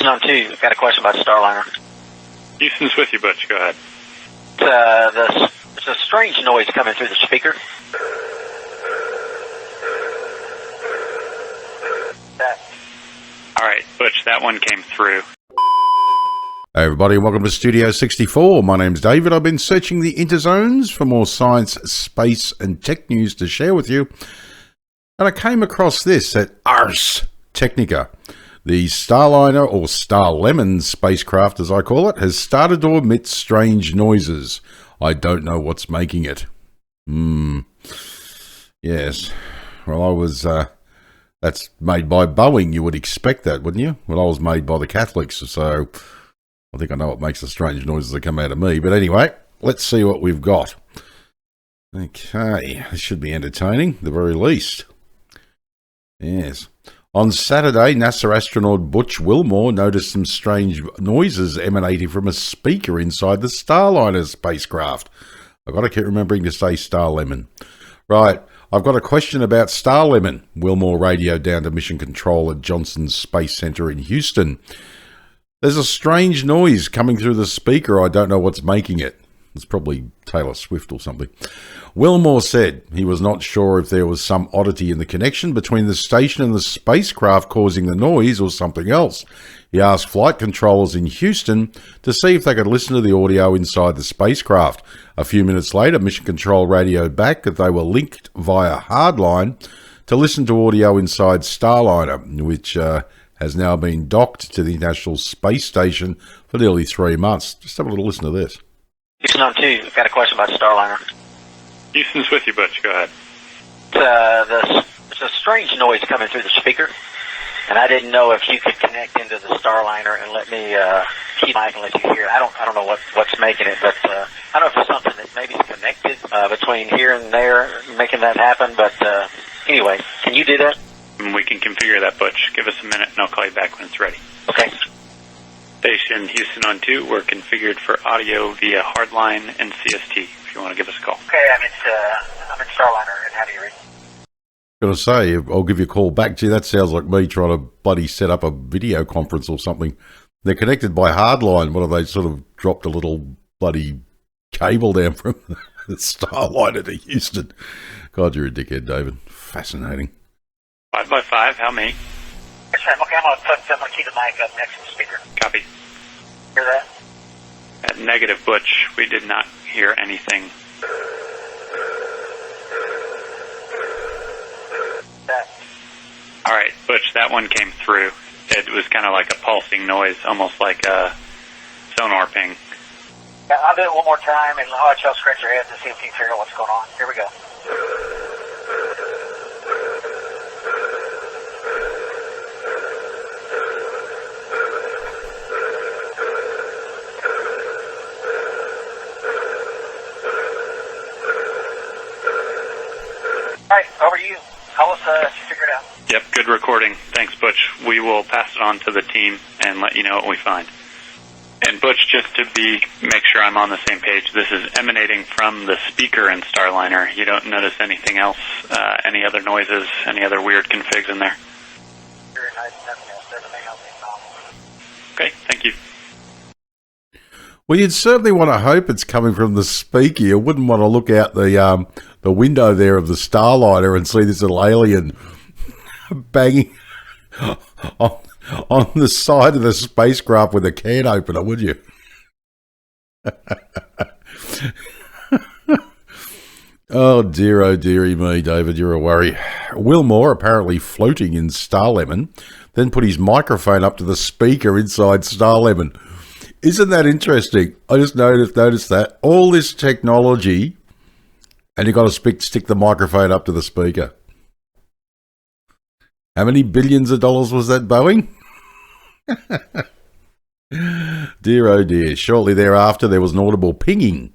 Houston on 2. Got a question about Starliner. Houston's with you, Butch. Go ahead. There's a strange noise coming through the speaker. All right, Butch, that one came through. Hey everybody, welcome to Studio 64. My name's David. I've been searching the interzones for more science, space and tech news to share with you. And I came across this at Ars Technica. The Starliner, or Starlemon spacecraft as I call it, has started to emit strange noises. I don't know what's making it. Yes. Well, that's made by Boeing. You would expect that, wouldn't you? Well, I was made by the Catholics, so I think I know what makes the strange noises that come out of me. But anyway, let's see what we've got. Okay, this should be entertaining, at the very least. Yes. On Saturday, NASA astronaut Butch Wilmore noticed some strange noises emanating from a speaker inside the Starliner spacecraft. I've got to keep remembering to say Starlemon. Right, I've got a question about Starlemon. Wilmore radioed down to Mission Control at Johnson Space Center in Houston. There's a strange noise coming through the speaker. I don't know what's making it. It's probably Taylor Swift or something. Wilmore said he was not sure if there was some oddity in the connection between the station and the spacecraft causing the noise or something else. He asked flight controllers in Houston to see if they could listen to the audio inside the spacecraft. A few minutes later, Mission Control radioed back that they were linked via hardline to listen to audio inside Starliner, which has now been docked to the International Space Station for nearly 3 months. Just have a little listen to this. Houston on 2. Got a question about Starliner. Houston's with you, Butch. Go ahead. There's a strange noise coming through the speaker, and I didn't know if you could connect into the Starliner and let me keep mic and let you hear it. I don't know what's making it, but I don't know if it's something that maybe is connected between here and there, making that happen. But anyway, can you do that? We can configure that, Butch. Give us a minute, and I'll call you back when it's ready. Okay. Station Houston on 2. We're configured for audio via hardline and CST. If you want to give us a call. Okay, I'm in Starliner, and how do you read? I'm going to say, I'll give you a call back. Gee, that sounds like me trying to bloody set up a video conference or something. They're connected by hardline. What have they sort of dropped a little bloody cable down from the Starliner to Houston? God, you're a dickhead, David. Fascinating. 5x5, how many? Yes, sir. Okay, I'm going to keep the mic up next to the speaker. Copy. Hear that? At negative, Butch, we did not hear anything. All right, Butch, that one came through. It was kind of like a pulsing noise, almost like a sonar ping. Yeah, I'll do it one more time, and I'll let y'all scratch your heads to see if you can figure out what's going on. Here we go. All right, over to you. Tell us if you figure it out. Yep, good recording. Thanks, Butch. We will pass it on to the team and let you know what we find. And Butch, just to make sure I'm on the same page, this is emanating from the speaker in Starliner. You don't notice anything else, any other noises, any other weird configs in there? Nothing else. Everything else is normal. Okay, thank you. Well, you'd certainly want to hope it's coming from the speaker. You wouldn't want to look out the window there of the Starliner and see this little alien banging on the side of the spacecraft with a can opener, would you? Oh, dearie me, David, you're a worry. Wilmore, apparently floating in Starlemon, then put his microphone up to the speaker inside Starlemon. Isn't that interesting? I just noticed that. All this technology, and you've got to stick the microphone up to the speaker. How many billions of dollars was that, Boeing? Dear oh dear. Shortly thereafter, there was an audible pinging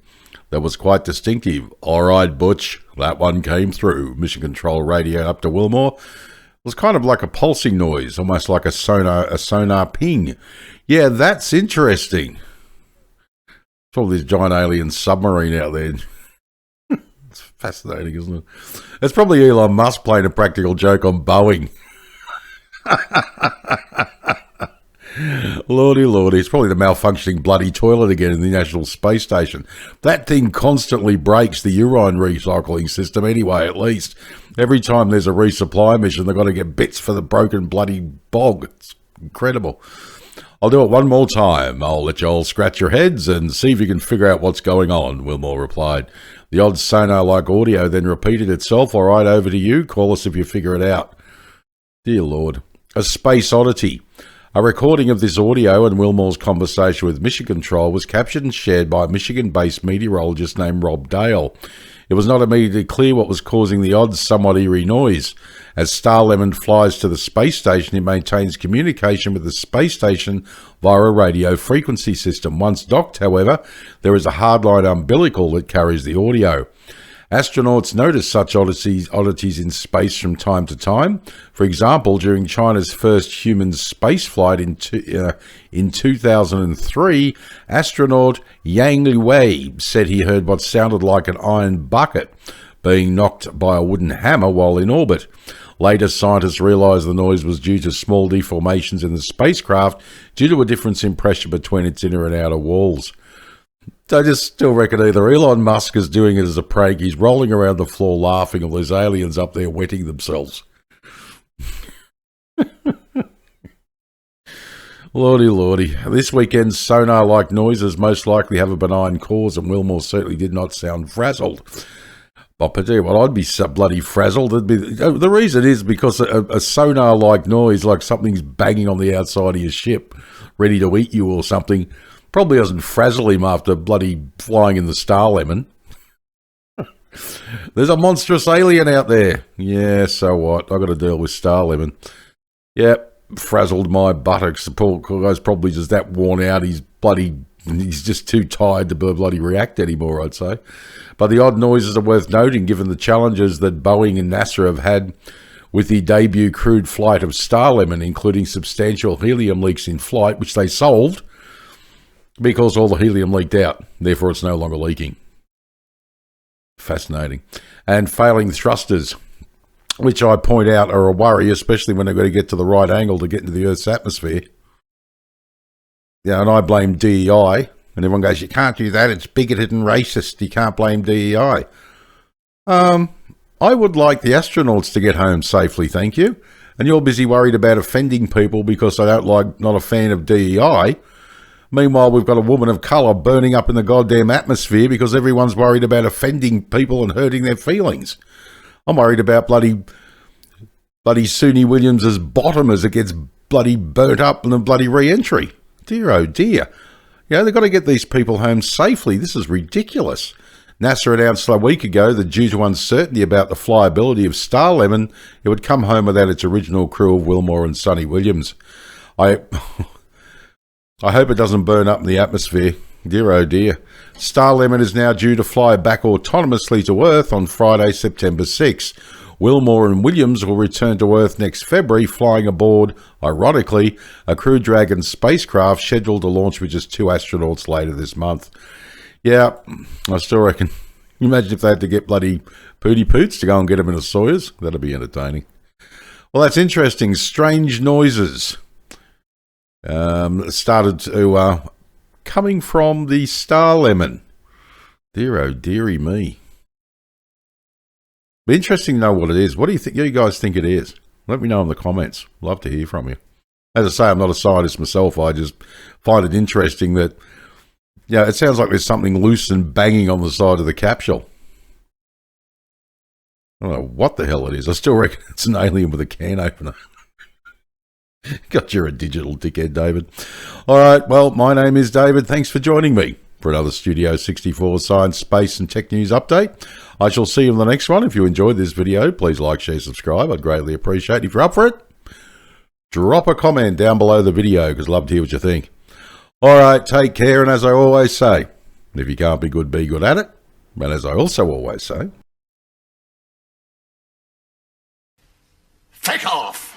that was quite distinctive. All right, Butch, that one came through. Mission Control radio up to Wilmore. It was kind of like a pulsing noise, almost like a sonar ping. Yeah, that's interesting. It's all this giant alien submarine out there. It's fascinating, isn't it? It's probably Elon Musk playing a practical joke on Boeing. Lordy, lordy. It's probably the malfunctioning bloody toilet again in the National Space Station. That thing constantly breaks the urine recycling system anyway, at least. Every time there's a resupply mission, they've got to get bits for the broken bloody bog. It's incredible. I'll do it one more time. I'll let you all scratch your heads and see if you can figure out what's going on, Wilmore replied. The odd sonar-like audio then repeated itself. All right, over to you. Call us if you figure it out. Dear Lord. A space oddity. A recording of this audio and Wilmore's conversation with Mission Control was captured and shared by a Michigan-based meteorologist named Rob Dale. It was not immediately clear what was causing the odd, somewhat eerie noise. As Starlemon flies to the space station, it maintains communication with the space station via a radio frequency system. Once docked, however, there is a hardline umbilical that carries the audio. Astronauts notice such oddities in space from time to time. For example, during China's first human space flight in 2003, astronaut Yang Liwei said he heard what sounded like an iron bucket being knocked by a wooden hammer while in orbit. Later, scientists realised the noise was due to small deformations in the spacecraft due to a difference in pressure between its inner and outer walls. I just still reckon either Elon Musk is doing it as a prank, he's rolling around the floor laughing, or there's aliens up there wetting themselves. Lordy, lordy. This weekend's sonar-like noises most likely have a benign cause, and Wilmore certainly did not sound frazzled. But I tell you what, I'd be so bloody frazzled. The reason is because a sonar-like noise, like something's banging on the outside of your ship, ready to eat you or something, probably doesn't frazzle him after bloody flying in the Starlemon. There's a monstrous alien out there. Yeah, so what? I got to deal with Starlemon. Yep, frazzled my buttocks. The poor guy's probably just that worn out. He's just too tired to bloody react anymore, I'd say. But the odd noises are worth noting given the challenges that Boeing and NASA have had with the debut crewed flight of Starlemon, including substantial helium leaks in flight, which they solved because all the helium leaked out. Therefore, it's no longer leaking. Fascinating. And failing thrusters, which I point out are a worry, especially when they've got to get to the right angle to get into the Earth's atmosphere. Yeah, and I blame DEI, and everyone goes, you can't do that, it's bigoted and racist, you can't blame DEI. I would like the astronauts to get home safely, thank you. And you're busy worried about offending people because they not a fan of DEI. Meanwhile, we've got a woman of colour burning up in the goddamn atmosphere because everyone's worried about offending people and hurting their feelings. I'm worried about bloody Suni Williams' bottom as it gets bloody burnt up in the bloody re-entry. Dear, oh dear. You know, they've got to get these people home safely. This is ridiculous. NASA announced a week ago that due to uncertainty about the flyability of Starlemon, it would come home without its original crew of Wilmore and Suni Williams. I hope it doesn't burn up in the atmosphere. Dear oh dear. Starlemon is now due to fly back autonomously to Earth on Friday, September 6. Wilmore and Williams will return to Earth next February, flying aboard, ironically, a Crew Dragon spacecraft scheduled to launch with just 2 astronauts later this month. Yeah, I still reckon. Imagine if they had to get bloody Pooty Poots to go and get them in a Sawyers. That'd be entertaining. Well, that's interesting. Strange noises. Started to coming from the Starlemon. Dear oh dearie me. Be interesting to know what it is. What do you think? You guys think it is? Let me know in the comments. Love to hear from you. As I say, I'm not a scientist myself. I just find it interesting that, yeah, it sounds like there's something loose and banging on the side of the capsule. I don't know what the hell it is. I still reckon it's an alien with a can opener. God, you're a digital dickhead, David. All right, well, my name is David. Thanks for joining me for another Studio 64 Science, Space and Tech News update. I shall see you in the next one. If you enjoyed this video, please like, share, subscribe. I'd greatly appreciate it. If you're up for it, drop a comment down below the video because I'd love to hear what you think. All right, take care, and as I always say, if you can't be good at it. And as I also always say, take off!